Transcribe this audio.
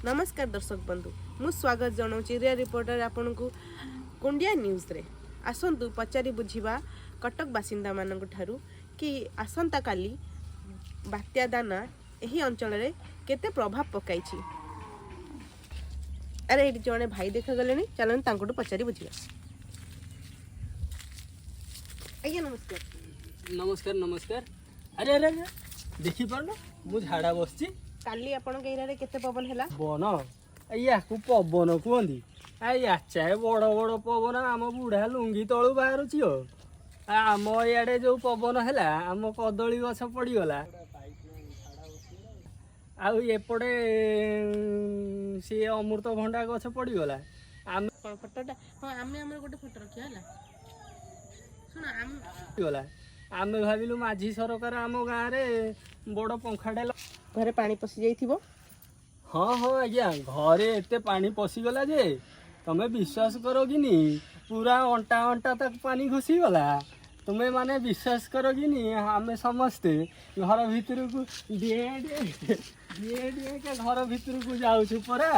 नमस्कार दर्शक बंधु मु स्वागत जनाऊँ रिया रिपोर्टर आपन को कुंडिया न्यूज़ रे आसतु पचारि बुझिबा कटक बासिंदा मानक ठारू कि आसंता काली बात्या दाना एही अंचल रे केते प्रभाव पकाइछि। अरे ये जड़े भाई देखा गले चलन तांकोटू पचारि बुझिबा। आज्ञा नमस्कार। नमस्कार नमस्कार। अरे अरे अरे देखी पार मु झाड़ा बसची काली आपण के एरिया रे केते पवन हैला बन या पवन कहती आचाए बड़ बड़ पवन आम बुढ़ा लुंगी तलू बाहरुची हो आम इे जो पवन है आम कदली गछ पड़गला आउपटे सी अमृतभंडा गछ पड़गला आम फोटोटा हां आमे हमर गोटे फोटो रखिया हैला सुन आम गला आमे भाविलु माझी सरकार आम गाँव रे बड़ पंखाटे घरे पानी पसी जाइथिबो। हाँ हाँ आज्ञा घरे एते पानी पशिगला जे तमें विश्वास करो कि नी पूरा अंटा अंटा तक पानी घुसी गला तुम्हें माने विश्वास करो कि नी आम समस्ते घर भितर को दिए के घर भितर को जाऊँ परा।